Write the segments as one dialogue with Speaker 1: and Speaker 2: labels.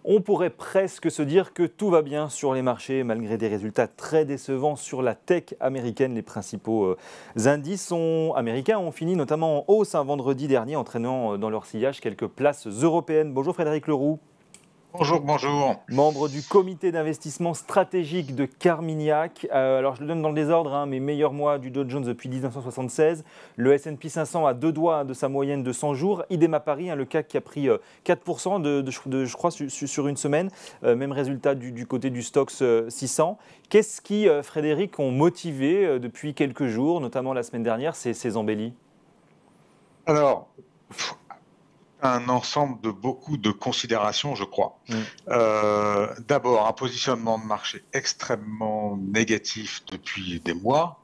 Speaker 1: On pourrait presque se dire que tout va bien sur les marchés malgré des résultats très décevants sur la tech américaine. Les principaux indices américains ont fini notamment en hausse un vendredi dernier, entraînant dans leur sillage quelques places européennes. Bonjour Frédéric Leroux.
Speaker 2: Bonjour, bonjour.
Speaker 1: Membre du comité d'investissement stratégique de Carmignac. Alors je le donne dans le désordre, mes meilleurs mois du Dow Jones depuis 1976. Le S&P 500 à deux doigts de sa moyenne de 100 jours. Idem à Paris, le CAC qui a pris 4% je crois, sur une semaine. Même résultat du côté du Stoxx 600. Qu'est-ce qui, Frédéric, ont motivé depuis quelques jours, notamment la semaine dernière, ces embellis?
Speaker 2: Alors, un ensemble de beaucoup de considérations, je crois. D'abord, un positionnement de marché extrêmement négatif depuis des mois,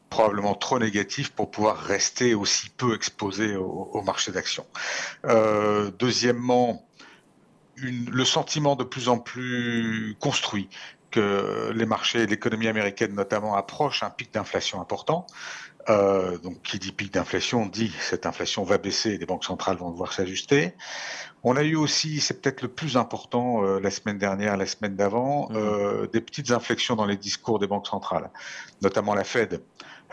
Speaker 2: probablement trop négatif pour pouvoir rester aussi peu exposé au marché d'actions. Deuxièmement, le sentiment de plus en plus construit que les marchés, l'économie américaine notamment, approchent un pic d'inflation important. Donc, qui dit pic d'inflation dit cette inflation va baisser et les banques centrales vont devoir s'ajuster. On a eu aussi, c'est peut-être le plus important, la semaine dernière, la semaine d'avant, des petites inflexions dans les discours des banques centrales, notamment la Fed.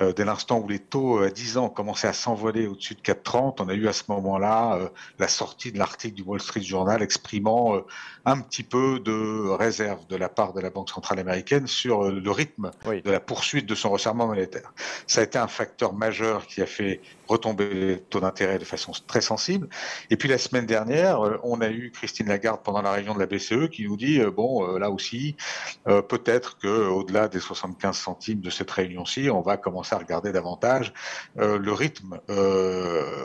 Speaker 2: Dès l'instant où les taux à 10 ans commençaient à s'envoler au-dessus de 4,30, on a eu à ce moment-là la sortie de l'article du Wall Street Journal exprimant un petit peu de réserve de la part de la Banque centrale américaine sur le rythme
Speaker 1: Oui.
Speaker 2: de la poursuite de son resserrement monétaire. Ça a été un facteur majeur qui a fait retomber les taux d'intérêt de façon très sensible. Et puis la semaine dernière, on a eu Christine Lagarde pendant la réunion de la BCE qui nous dit là aussi, peut-être qu'au-delà des 75 centimes de cette réunion-ci, on va commencer à regarder davantage le rythme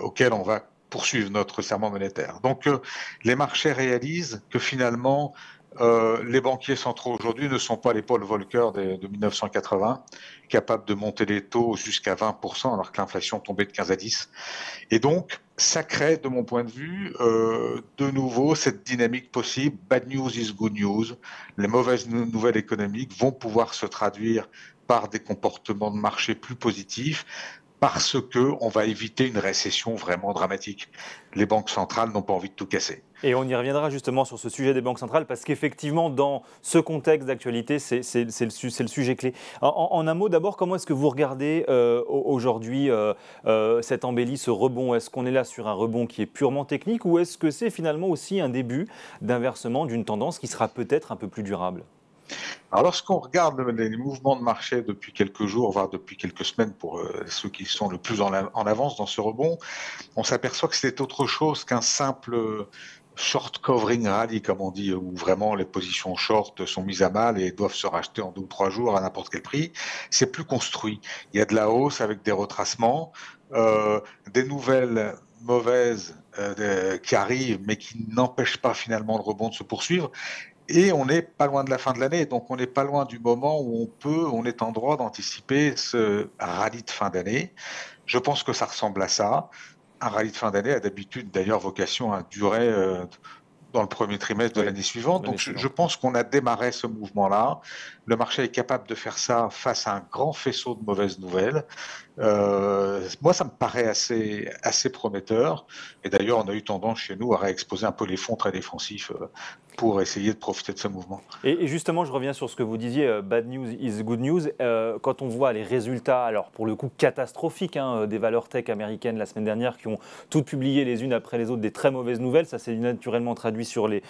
Speaker 2: auquel on va poursuivre notre resserrement monétaire. Donc les marchés réalisent que finalement les banquiers centraux aujourd'hui ne sont pas les Paul Volcker de 1980, capables de monter les taux jusqu'à 20% alors que l'inflation tombait de 15 à 10. Et donc, ça crée, de mon point de vue, de nouveau cette dynamique possible. Bad news is good news. Les mauvaises nouvelles économiques vont pouvoir se traduire par des comportements de marché plus positifs parce qu'on va éviter une récession vraiment dramatique. Les banques centrales n'ont pas envie de tout casser.
Speaker 1: Et on y reviendra justement sur ce sujet des banques centrales, parce qu'effectivement, dans ce contexte d'actualité, c'est le sujet clé. En un mot, d'abord, comment est-ce que vous regardez aujourd'hui cette embellie, ce rebond? Est-ce qu'on est là sur un rebond qui est purement technique, ou est-ce que c'est finalement aussi un début d'inversement d'une tendance qui sera peut-être un peu plus durable?
Speaker 2: Alors, lorsqu'on regarde les mouvements de marché depuis quelques jours, voire depuis quelques semaines, pour ceux qui sont le plus en avance dans ce rebond, on s'aperçoit que c'est autre chose qu'un simple short covering rally, comme on dit, où vraiment les positions short sont mises à mal et doivent se racheter en 2 ou 3 jours à n'importe quel prix. C'est plus construit. Il y a de la hausse avec des retracements, des nouvelles mauvaises qui arrivent, mais qui n'empêchent pas finalement le rebond de se poursuivre. Et on n'est pas loin de la fin de l'année, donc on n'est pas loin du moment où on est en droit d'anticiper ce rallye de fin d'année. Je pense que ça ressemble à ça. Un rallye de fin d'année a d'habitude d'ailleurs vocation à durer dans le premier trimestre de
Speaker 1: Oui,
Speaker 2: l'année suivante.
Speaker 1: l'année
Speaker 2: Donc je
Speaker 1: suivante.
Speaker 2: pense qu'on a démarré ce mouvement-là. Le marché est capable de faire ça face à un grand faisceau de mauvaises nouvelles. Moi, ça me paraît assez prometteur. Et d'ailleurs, on a eu tendance chez nous à réexposer un peu les fonds très défensifs pour essayer de profiter de ce mouvement.
Speaker 1: Et justement, je reviens sur ce que vous disiez, bad news is good news. Quand on voit les résultats, alors pour le coup catastrophiques, des valeurs tech américaines la semaine dernière, qui ont toutes publié les unes après les autres des très mauvaises nouvelles, ça s'est naturellement traduit sur les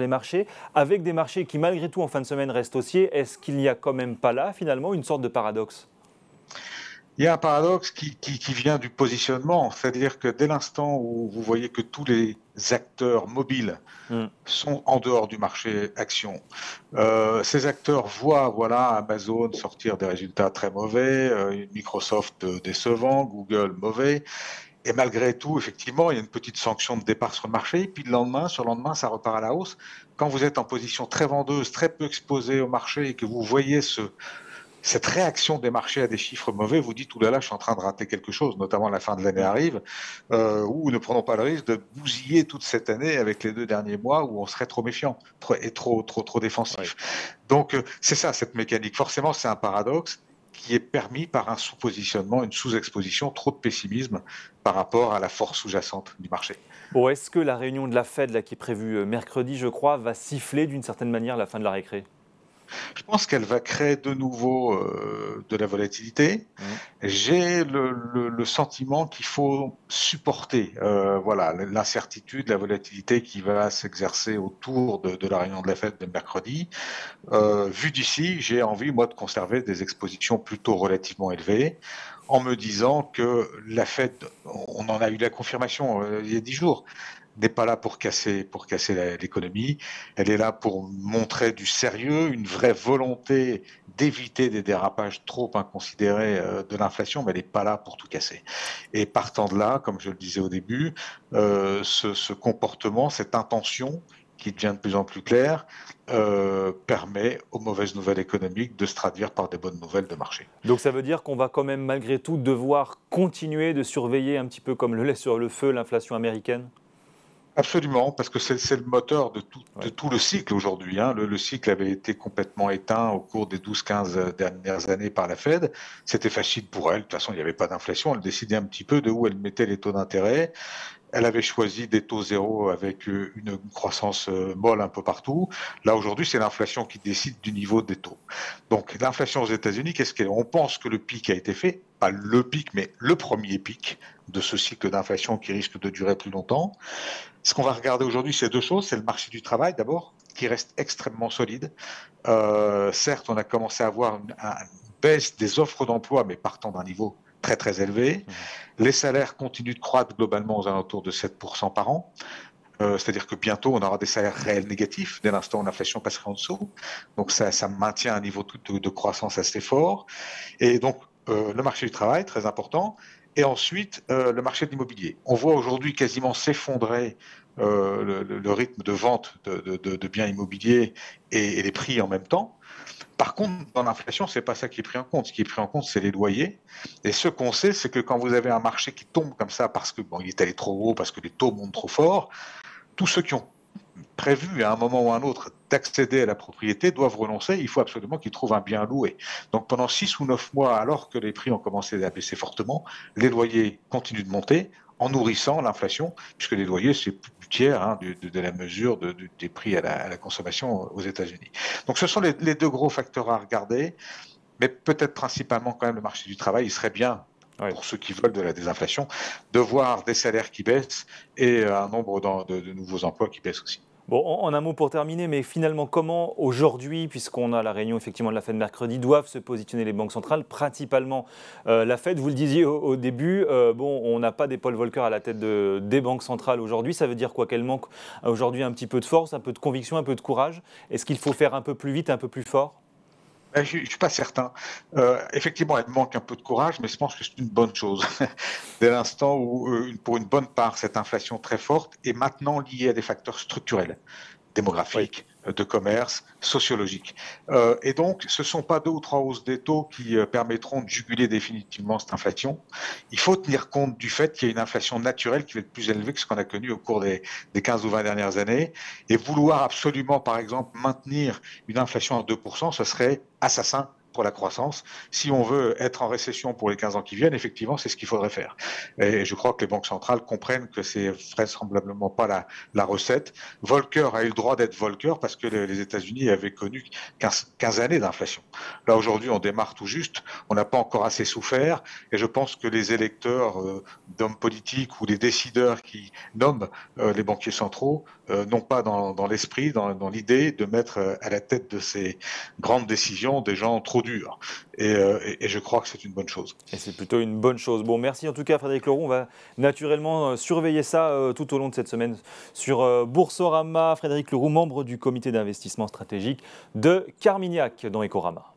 Speaker 1: marchés, avec des marchés qui malgré tout en fin de semaine restent haussiers. Est-ce qu'il n'y a quand même pas là finalement une sorte de paradoxe?
Speaker 2: Il y a un paradoxe qui vient du positionnement, c'est-à-dire que dès l'instant où vous voyez que tous les acteurs mobiles sont en dehors du marché action, ces acteurs voient Amazon sortir des résultats très mauvais, Microsoft décevant, Google mauvais, et malgré tout, effectivement, il y a une petite sanction de départ sur le marché, puis le lendemain, sur le lendemain, ça repart à la hausse. Quand vous êtes en position très vendeuse, très peu exposé au marché, et que vous voyez cette réaction des marchés à des chiffres mauvais, vous dites, oulala, je suis en train de rater quelque chose, notamment la fin de l'année arrive, ou ne prenons pas le risque de bousiller toute cette année avec les 2 derniers mois où on serait trop méfiant et trop
Speaker 1: Oui.
Speaker 2: défensif. Donc, c'est ça, cette mécanique. Forcément, c'est un paradoxe. qui est permis par un sous-positionnement, une sous-exposition, trop de pessimisme par rapport à la force sous-jacente du marché.
Speaker 1: Bon, est-ce que la réunion de la Fed, là, qui est prévue mercredi, je crois, va siffler d'une certaine manière la fin de la récré?
Speaker 2: Je pense qu'elle va créer de nouveau de la volatilité.
Speaker 1: Mmh.
Speaker 2: J'ai le sentiment qu'il faut supporter voilà, l'incertitude, la volatilité qui va s'exercer autour de la réunion de la Fed de mercredi. Vu d'ici, j'ai envie, moi, de conserver des expositions plutôt relativement élevées, en me disant que la Fed, on en a eu la confirmation il y a 10 jours, n'est pas là pour casser l'économie. Elle est là pour montrer du sérieux, une vraie volonté d'éviter des dérapages trop inconsidérés de l'inflation, mais elle n'est pas là pour tout casser. Et partant de là, comme je le disais au début, ce comportement, cette intention qui devient de plus en plus claire, permet aux mauvaises nouvelles économiques de se traduire par des bonnes nouvelles de marché.
Speaker 1: Donc ça veut dire qu'on va quand même malgré tout devoir continuer de surveiller un petit peu comme le lait sur le feu l'inflation américaine?
Speaker 2: Absolument, parce que c'est le moteur de
Speaker 1: Ouais.
Speaker 2: tout le cycle aujourd'hui, hein. Le cycle avait été complètement éteint au cours des 12-15 dernières années par la Fed. C'était facile pour elle. De toute façon, il n'y avait pas d'inflation. Elle décidait un petit peu de où elle mettait les taux d'intérêt. Elle avait choisi des taux zéro avec une croissance molle un peu partout. Là, aujourd'hui, c'est l'inflation qui décide du niveau des taux. Donc, l'inflation aux États-Unis, qu'est-ce qu'elle est? On pense que le pic a été fait, pas le pic, mais le premier pic de ce cycle d'inflation qui risque de durer plus longtemps. Ce qu'on va regarder aujourd'hui, c'est deux choses. C'est le marché du travail, d'abord, qui reste extrêmement solide. Certes, on a commencé à avoir une baisse des offres d'emploi, mais partant d'un niveau très très élevé.
Speaker 1: Mmh.
Speaker 2: Les salaires continuent de croître globalement aux alentours de 7% par an. C'est-à-dire que bientôt, on aura des salaires réels négatifs dès l'instant où l'inflation passera en dessous. Donc ça maintient un niveau de croissance assez fort. Et donc, le marché du travail, très important. Et ensuite, le marché de l'immobilier. On voit aujourd'hui quasiment s'effondrer le rythme de vente de biens immobiliers et les prix en même temps. Par contre, dans l'inflation, c'est pas ça qui est pris en compte. Ce qui est pris en compte, c'est les loyers. Et ce qu'on sait, c'est que quand vous avez un marché qui tombe comme ça parce que bon, il est allé trop haut, parce que les taux montent trop fort, tous ceux qui ont prévu à un moment ou à un autre d'accéder à la propriété doivent renoncer. Il faut absolument qu'ils trouvent un bien à louer. Donc pendant 6 ou 9 mois, alors que les prix ont commencé à baisser fortement, les loyers continuent de monter en nourrissant l'inflation, puisque les loyers, c'est plus du tiers hein, de la mesure des prix à la consommation aux États-Unis. Donc ce sont les deux gros facteurs à regarder, mais peut-être principalement quand même le marché du travail. Il serait bien
Speaker 1: Ouais.
Speaker 2: pour ceux qui veulent de la désinflation, de voir des salaires qui baissent et un nombre de nouveaux emplois qui baissent aussi.
Speaker 1: Bon, en un mot pour terminer, mais finalement, comment aujourd'hui, puisqu'on a la réunion effectivement de la Fed mercredi, doivent se positionner les banques centrales, principalement la Fed? Vous le disiez au début, bon, on n'a pas des Paul Volcker à la tête des banques centrales aujourd'hui. Ça veut dire quoi? Qu'elle manque aujourd'hui un petit peu de force, un peu de conviction, un peu de courage? Est-ce qu'il faut faire un peu plus vite, un peu plus fort?
Speaker 2: Je ne suis pas certain. Effectivement, elle manque un peu de courage, mais je pense que c'est une bonne chose. Dès l'instant où, pour une bonne part, cette inflation très forte est maintenant liée à des facteurs structurels,
Speaker 1: Oui.
Speaker 2: démographiques, de commerce, sociologiques. Et donc, ce ne sont pas 2 ou 3 hausses des taux qui permettront de juguler définitivement cette inflation. Il faut tenir compte du fait qu'il y a une inflation naturelle qui va être plus élevée que ce qu'on a connu au cours des 15 ou 20 dernières années. Et vouloir absolument, par exemple, maintenir une inflation à 2%, ce serait assassin pour la croissance. Si on veut être en récession pour les 15 ans qui viennent, effectivement, c'est ce qu'il faudrait faire. Et je crois que les banques centrales comprennent que c'est vraisemblablement pas la recette. Volcker a eu le droit d'être Volcker parce que les États-Unis avaient connu 15 années d'inflation. Là, aujourd'hui, on démarre tout juste. On n'a pas encore assez souffert. Et je pense que les électeurs d'hommes politiques ou les décideurs qui nomment les banquiers centraux n'ont pas dans l'esprit, dans l'idée de mettre à la tête de ces grandes décisions des gens trop durs. Et je crois que c'est une bonne chose.
Speaker 1: Et c'est plutôt une bonne chose. Bon, merci en tout cas Frédéric Leroux. On va naturellement surveiller ça tout au long de cette semaine sur Boursorama. Frédéric Leroux, membre du comité d'investissement stratégique de Carmignac dans Ecorama.